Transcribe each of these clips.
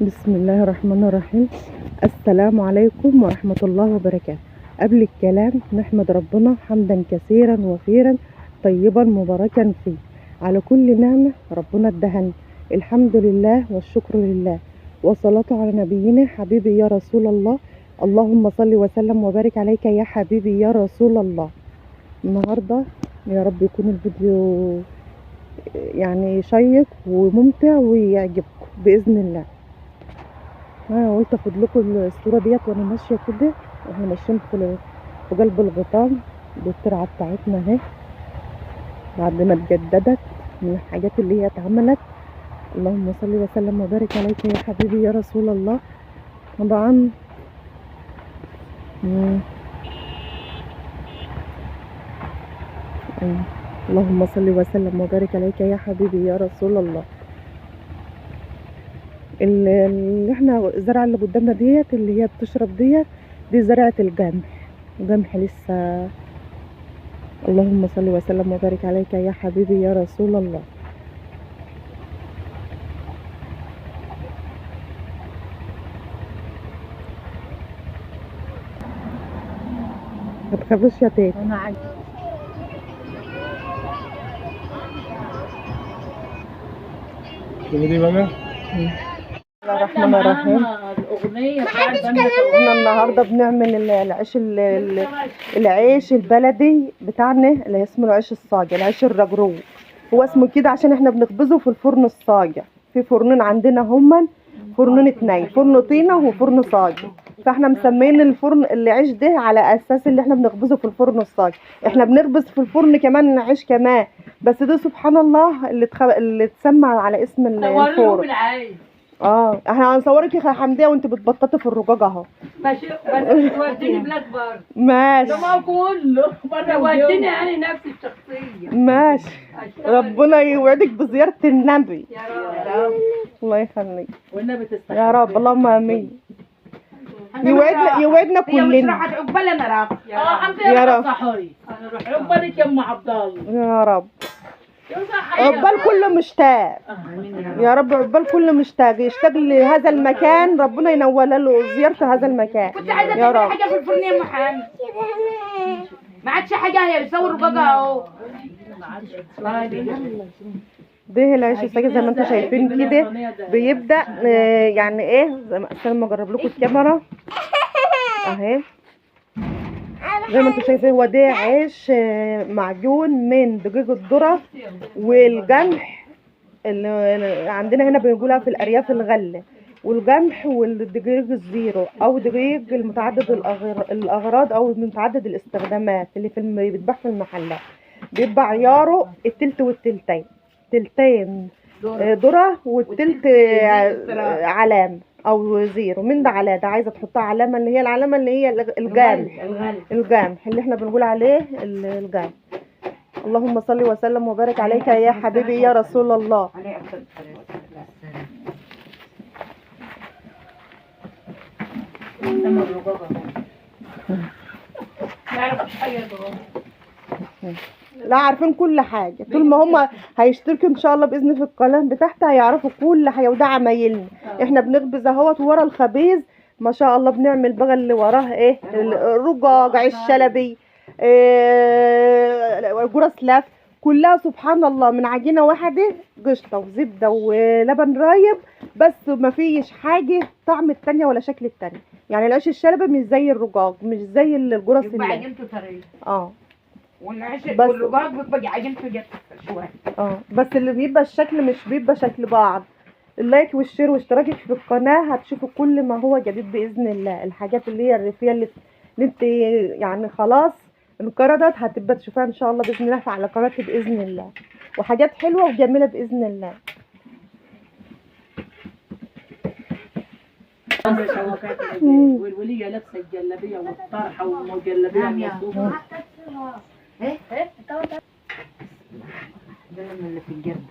بسم الله الرحمن الرحيم. السلام عليكم ورحمة الله وبركاته. قبل الكلام نحمد ربنا حمدا كثيرا وفيرا طيبا مباركا فيه على كل نعمة ربنا ادهن. الحمد لله والشكر لله والصلاة على نبينا حبيبي يا رسول الله. اللهم صل وسلم وبارك عليك يا حبيبي يا رسول الله. النهاردة يا رب يكون الفيديو يعني شيق وممتع ويعجبكم بإذن الله. انا قلت اخد لكم الصوره ديت وانا ماشيه كده، واحنا ماشيين في قلب الغيطان. دي الترعه بتاعتنا اهي بعد ما اتجددت من الحاجات اللي هي اتعملت. اللهم صل وسلم وبارك عليك يا حبيبي يا رسول الله. طبعا اللهم صل وسلم وبارك عليك يا حبيبي يا رسول الله. اللي احنا الزرعه اللي قدامنا ديت اللي هي بتشرب ديت، دي زرعه القمح لسه. اللهم صل وسلم وبارك عليك يا حبيبي يا رسول الله. ما تخافوش يا تيتا. انا عايز دي بقى بسم الله الرحمن الرحيم. الاغنيه بتاعت احنا النهارده بنعمل العيش البلدي بتاعنا اللي اسمه العيش الصاجع، العيش الرجرو. هو اسمه كده عشان احنا بنخبزه في الفرن الصاجع. في فرنين عندنا هما فرنين اتنين، فرن طينه وفرن صاجع. فاحنا مسمين الفرن العيش ده على اساس اللي احنا بنخبزه في الفرن الصاجع. احنا بنخبز في الفرن كمان عيش كمان، بس ده سبحان الله اللي اتسمى على اسم الفرن. احنا هنصورك يا حمديه وانت بتبططي في الرجاج اهو. ماشي، بس توديني بلاد بره. ماشي. ده ما كله بره وديني انا نفس الشخصيه. ماشي. ربنا يوعدك بزياره النبي. يا رب. الله يخليك. والنبي تستحق يا رب اللهم امين. يوعدنا هي مش كلنا. راحت عقبال انا راح. يا رب. صحوري انا اروح عقبالك يا ام عبد الله. يا رب. عقبال كل مشتاق. يا رب عقبال كل مشتاق يشتاق لهذا المكان، ربنا ينور له زيارة هذا المكان. كنت عايزه يا تعملي رب. حاجه في الفرن يا محمد. ما عادش حاجه، هي بيصور رقاقه اهو. ده العيش الساجة زي ما انتم شايفين كده بيبدأ يعني ايه زي ما استنى اجرب لكم الكاميرا اهي. زي ما انتم شايفين هو ده عيش معجون من دقيق الذرة والقمح اللي عندنا هنا بنقولها في الارياف الغله، والقمح والدقيق الزيرو او دقيق المتعدد الاغراض او متعدد الاستخدامات اللي بيتباع في المحلات. بيبقى عياره التلت والتلتين، تلتين ذره والتلت علام او زيرو. من ده على ده عايزه تحطها علامه اللي هي العلامه اللي هي القمح اللي احنا بنقول عليه القمح. اللهم صل وسلم وبارك عليك يا حبيبي يا رسول الله. لا عارفين كل حاجه. طول ما هم هيشتركوا ان شاء الله باذن في القناه بتاعتها هيعرفوا كل حاجه. وده عمايلنا احنا بنخبز اهوت ورا الخبيز ما شاء الله. بنعمل بقى اللي وراه ايه الرقاق، عيش شلبي، جرس لف، كلها سبحان الله من عجينه واحده، قشطه وزبده ولبن رايب بس. ما فيش حاجه طعم التانية ولا شكل التانية. يعني العيش الشلبي مش زي الرقاق، مش زي الجرس يبقى عجينته طريه. والعيش بس والرقاق بيبقى عجينته جافه شويه. بس اللي بيبقى الشكل مش بيبقى شكل بعض. اللايك والشير واشتراكك في القناه هتشوفوا كل ما هو جديد باذن الله. الحاجات اللي هي الريفيه اللي انت يعني خلاص انقرضت هتبقى تشوفها ان شاء الله باذن الله على قناتي باذن الله، وحاجات حلوه وجميله باذن الله. والوليه لابسه الجلابيه والطرحه والجلابيه المصوفه. ده اللي في الجنب.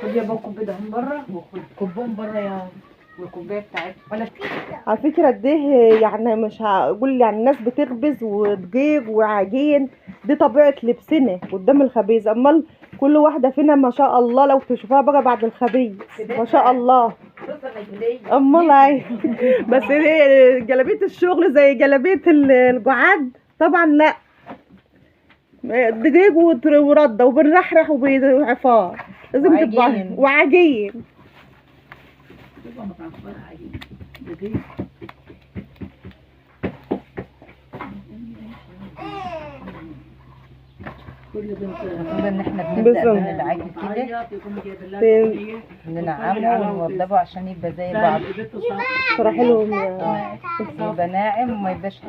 خد يا بابا كوبايه من بره وخد كوبون بره يا والكوبايه بتاعتك ولا على فكره ده يعني مش هقول يعني الناس بتخبز ودقيق وعجين، دي طبيعه لبسنا قدام الخبيز. امال كل واحده فينا ما شاء الله لو تشوفها بقى بعد الخبيث ما شاء الله. امال ايه بس هي جلابيه الشغل زي جلابيه القعاد طبعا لا، دقيق ورده وبنرحرح وعفار لازم تبقى وعجين. كل بنت ان احنا بنبدا من العجل كده ننعمه ونوضبه عشان يبقى زي بعض. صراحه حلو يبقى ناعم وما يبقاش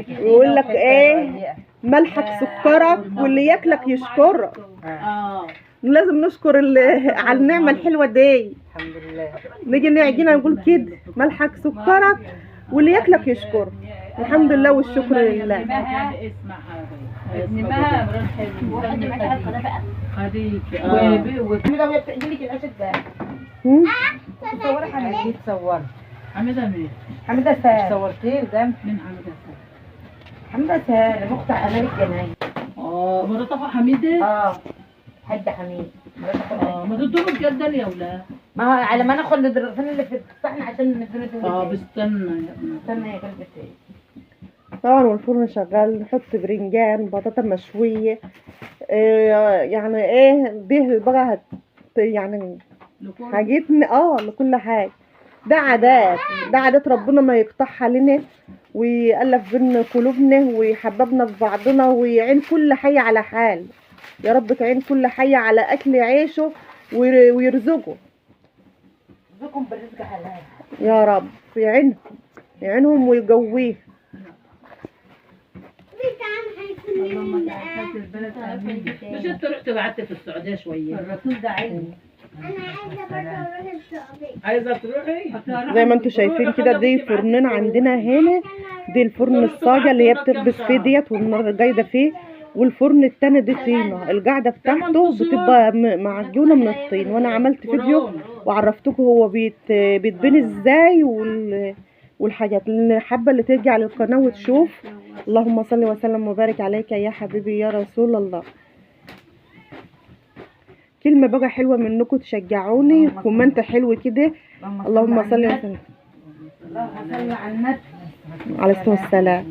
يقول لك ايه ملحك سكرك واللي ياكلك يشكرك. لازم نشكر على النعمه الحلوه دي. الحمد لله. نيجي نعجينا نقول كده ملحك سكرك واللي ياكلك يشكرك. الحمد لله والشكر لله. اسمها مرات حلو واحد معاك القناه بقى خديك وكده وهي بتقلي لك القشط ده تصوري حميده تصوري حميده مين حميده سهل صورتيه ده مين حميده سهل حميده سهل اخت امال الجماعي مرات اخو حميده حد حميد ما تدوم جدا يا ولاد ما هو على ما ناخد الرغيفين اللي في الصحن عشان نديله بستنى استنى يا قلبي. طبعا والفرن شغال نحط برنجان بطاطا مشويه يعني ايه دي بقى يعني حاجتنا لكل حاجه. ده عادات ربنا ما يقطعها لنا ويألف بين قلوبنا ويحببنا في بعضنا ويعين كل حي على حال. يا رب تعين كل حي على اكل عيشه ويرزقه يرزقهم بالرزق حلال يا رب. يعينهم ويقويه. مش انت رحت بعدت في السعوديه شويه الرسول ده علم. انا عايزه برضه اروح السعوديه. عايزه تروحي زي ما انتم شايفين كده دي فرننا عندنا هنا. دي الفرن الصاجه اللي هي بتكبس فيه ديت والنار جايده فيه، والفرن التاني دي طينه القاعده بتاعته بتبقى معجونه من الطين. وانا عملت فيديو وعرفتكم هو بيتبني ازاي والحاجات اللي حابه اللي ترجع للقناه وتشوف. اللهم صل وسلم وبارك عليك يا حبيبي يا رسول الله. كلمه بقى حلوه منكم تشجعوني كومنت حلو كده. اللهم صل وسلم على النبي عليه الصلاه والسلام.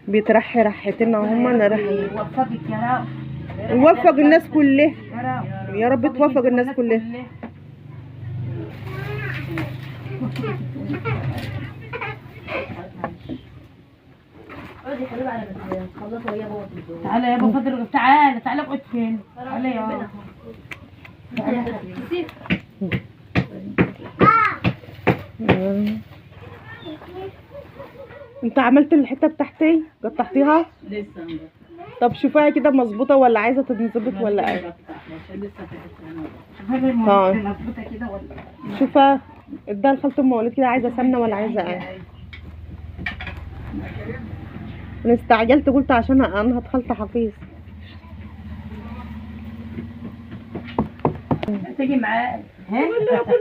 بيترحي رحتنا هما نرحي. يوفقك يا رب. نوفق الناس كلها يا رب. يا رب توفق الناس كلها. تعالى يا ابو فضل تعالى اقعد فين تعالى يا بابا انت عملت الحته بتاعتي قطعتيها لسه طب شوفيها كده مظبوطه ولا عايزه تتظبط ولا ايه؟ مظبوطه كده ولا شوفها اديها لخالة ام وليد كده عايزه سمنه ولا عايزه ايه؟ انا استعجلت قلت عشان انهض خلطه حفيظ. تيجي معايا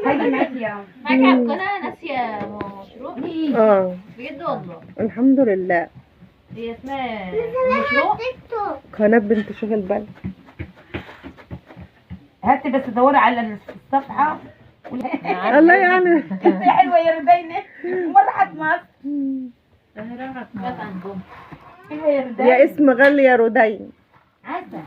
هاجي معاكي يا معاكي على القناه ناسيه مشروع بجد والله الحمد لله. هي اسمها مشروع قناه بنت شغل بال. هاتي بس دوري على الصفحه الله يعني انت حلوه يا ردينه وراحت مصر راحت عندهم يا اسم غالي يا رودين. عسل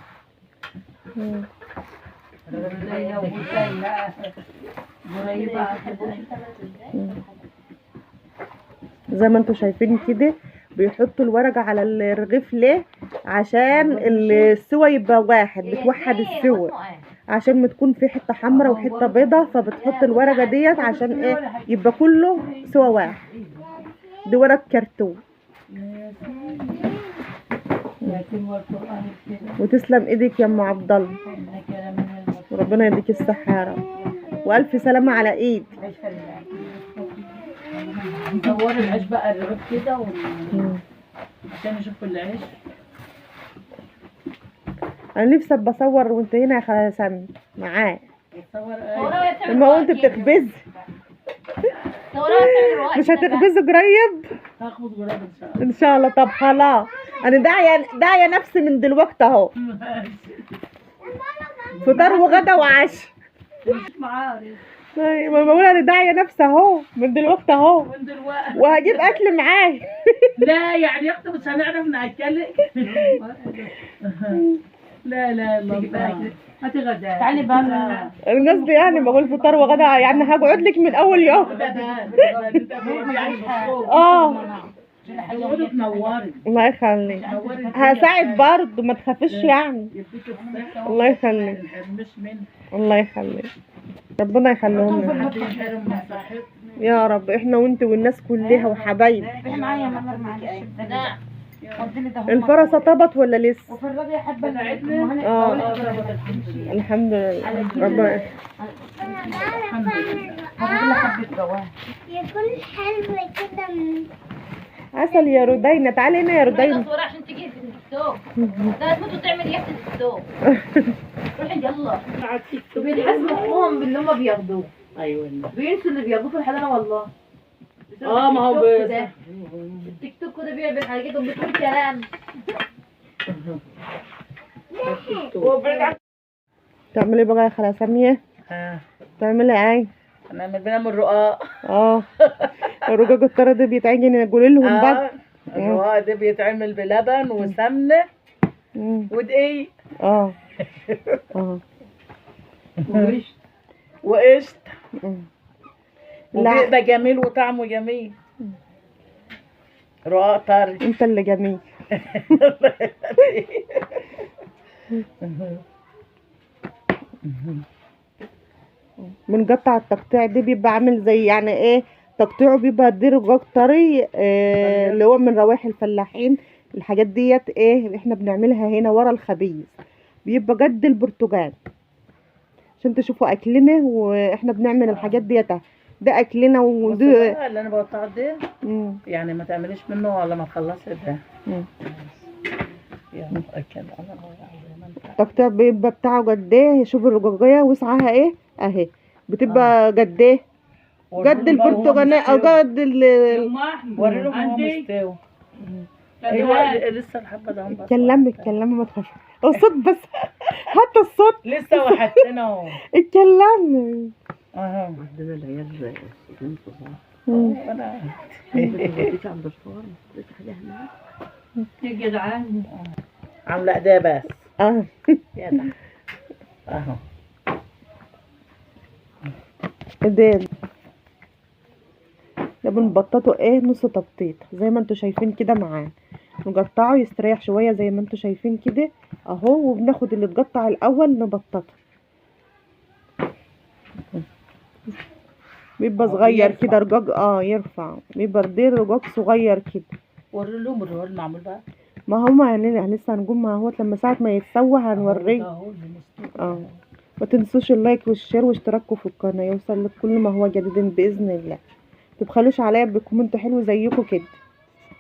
زي ما انتم شايفين كده بيحطوا الورقة على الرغيف ليه؟ عشان السوى يبقى واحد بتوحد السوى عشان ما تكون في حتة حمراء وحتة بيضة فبتحط الورقة ديت عشان ايه يبقى كله سوى واحد. دي ورق كرتون. وتسلم ايدك يا ام عبد الله وربنا يديك الصحة يا رب والف سلامة على ايد. ندور العيش بقى الرغيف كده عشان نشوف العيش. انا نفسي بصور وانت هنا يا خالة سامي معاه تصور لما وانت بتخبز مش هتخبزوا قريب هاخد قريب ان شاء الله. ان شاء الله. طب خلاص انا داعيه نفسي من دلوقتي اهو. فطار وغدا وعشاء. طيب ما بقول انا داعيه نفسي اهو من دلوقتي اهو، من دلوقتي وهجيب اكل معايا. لا يعني يا اختي مش هنعرف ناكلك. لا لا الله هاتي غدا. تعالي بقى انا قصدي يعني بقول فطار وغدا، يعني هقعد لك من اول يوم. تقعدي تنوري. الله يخليك، هساعد برضه ما تخافيش يعني. الله يخليك، الله يخليك، ربنا يخليهم لنا يا رب، احنا وانت والناس كلها وحبايب. الفرصة طبت ولا لسه؟ وفرغي يا حبه الحمد لله ربنا يكون حلو كده. عسل يا رودينا، تعالي هنا يا رودينا. صورة عشان تجي في التيك توك. لا تموتوا تعمل ايه في التيك توك. روحي يلا. بيحسبوهم باللي هم بياخدوه. ايوه بينسوا اللي بياخدوه في الحضانة والله. ما هو التيك توك ده بيعمل حاجات وبتقول كلام. تعملي بقى يا خالة سامية؟ تعملي ايه؟ بنعمل رقاق. الرقاق الطرى ده بيتعجن، نقول لهم بقى. الرقاق ده بيتعمل بلبن وسمنه ودقيق. وقشطه وبيبقى جميل وطعمه جميل. رقاق طري. انت اللي جميل. بنقطع التقطيع دي بيبقى عامل زي يعني ايه، تقطيعه بيبقى دي رقاق طري اللي هو من روايح الفلاحين. الحاجات ديت ايه احنا بنعملها هنا ورا الخبيز، بيبقى قد البرتقال عشان تشوفوا اكلنا، واحنا بنعمل الحاجات ديت. ده اكلنا وده اللي انا بقطعه ده يعني ما تعمليش منه ولا ما تخلصي ده. يلا اكل انا التقطيع بيبقى بتاعه قد ايه. شوف الرقاقيه وسعها ايه اهي، بتبقى قد ايه، قد البرتقال او قد وري لهم هو مستوي. ايوه لسه الحبه ده اتكلمي ما تخافش، الصوت بس، حتى الصوت لسه وحدتنا اهو. اتكلمي. عندنا العيال بنت عند الفار يا جدعان عامله ايديها بس. جدع اهو ايدين. ده بنبططه ايه نص تبطيط زي ما انتوا شايفين كده معاه، نقطعه يستريح شويه زي ما انتوا شايفين كده اهو، وبناخد اللي اتقطع الاول نبططه. بيبقى صغير كده رقاق يرفع، بيبقى دير رقاق صغير كده. وري لهم الرقاق المعمول بقى. ما هما يعني لسه هنقوم اهوت لما ساعه ما يتسوى هنوريه. ما تنسوش اللايك والشير واشتراككم في القناه يوصل لك كل ما هو جديد باذن الله. متبخلوش عليا بكومنت حلو زيكم كده،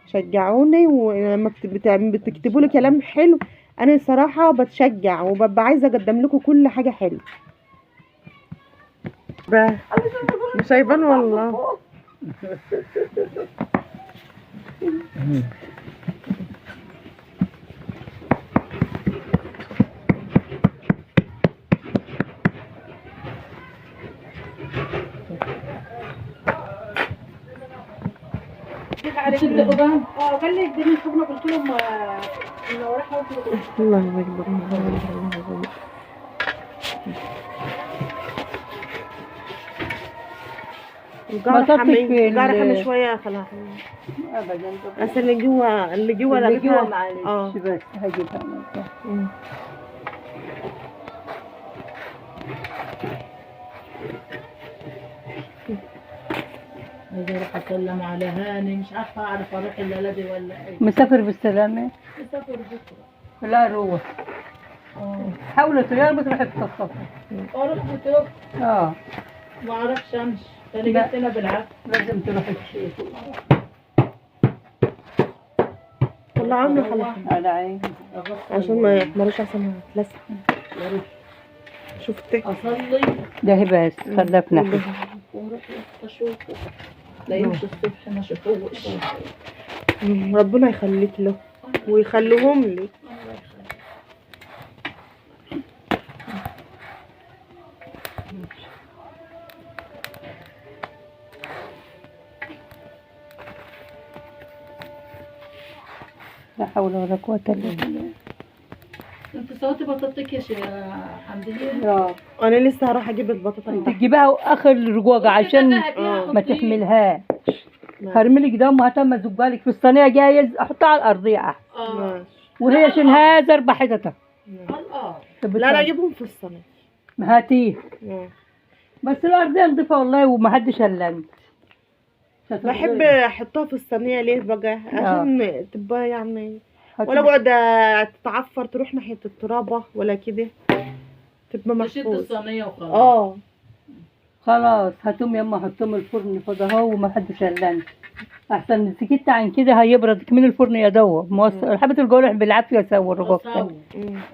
شجعوني، ولما بتكتبوا لي كلام حلو انا صراحه بتشجع وببقى عايزه اقدم لكم كل حاجه حلوه. مش هيبان والله. قال لي اديني الخبره، قلت لهم انه راح الله اكبر الله اكبر. الجارة حامي شوية خلاص. ابدا بس اللي جوا لا معلش بس هجيبها. عايزة اروح اسلم على هاني، مش عارفة اعرف اروح الليلة دي ولا ايه. مسافر بالسلامة؟ مسافر بكرة. لا روح. حاولوا تغير بتروح تتصفى. اروح بكرة. ما اعرفش امشي، انا جيت هنا بالعافية. لازم تروح تشوف. والله عمري خلاص على عيني عشان ما يحمروش عشان هتلسع. شفتك اصلي ده بس خلفنا واروح اشوفه، لا يمشي الصبح ما اشوفوش. ربنا يخليك له ويخليهم لي. لا حول ولا قوة الا بالله. انت سويتي بطاطك يا حمدية؟ اه انا لسه هروح اجيب البطاطا انت تجيبها اخر الرجوجة عشان ما تحملهاش. هرملك ده وهاتها مزقها لك في الصينية جايز احطها على الارضية احسن. ماشي. وهي شن هذا اربحتها. لا انا اجيبهم في الصينية. هاتيه. بس الارضية نضيفة والله وما حدش هلني. بحب احطها في الصينية ليه بقى؟ عشان تبقى يعني ولا بقعد تتعفر تروح ناحية الترابة ولا كده، تبقى تشد محفوظ. الصينية وخلاص. خلاص هاتهم يما حطهم الفرن فده هو وما حدش هلني. احسن سكت عن كده هيبرد من الفرن يا دوب. حبة الجوارح بالعافية سووا الرجوع.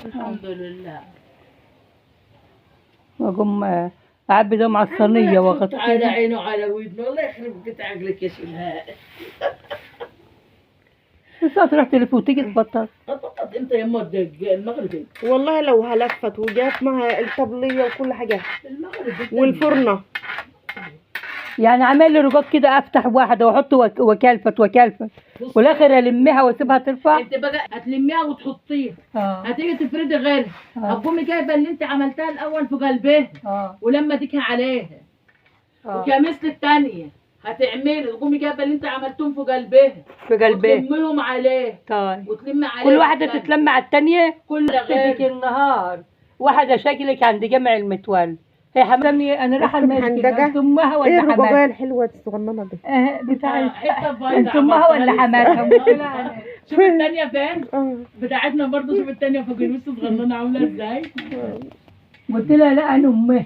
الحمد لله. واقوم اعبي ده مع الصينية واغطيه. على عينه وعلى ودنه، الله يخرب بيت عقلك يا شيلها. بس تروح تلف وتيجي تبطل. بطلت انت يما الدق المغربي. والله لو هلفت وجات معها الطبلية وكل حاجة المغربي والفرنة. يعني عمال لي رجوع كده افتح واحدة واحط وكلفت والاخر المها واسيبها ترفع. انت بقى هتلميها وتحطيها. هتيجي تفردي غيرها. هتقومي جايبه اللي انت عملتها الاول في قلبها. ولما تيجي عليها. وكمثل الثانيه هتعملي تقومي جايبه اللي انت عملتهم في قلبها. وتلميهم عليه. طيب. وتلمي عليه كل واحدة تتلم على الثانية. كل غير النهار واحدة شكلك عند جمع المتول. هي حمامي انا رايحه المسجد. انت امها ولا ايه حماتها؟ الرجوجة الحلوة الصغننة دي؟ بتاع انت امها ولا حماتها؟ شوف الثانيه فين؟ بتاعتنا برضه. شوف الثانيه فوق الوش صغننه عامله ازاي. قلت لها لا انا امها.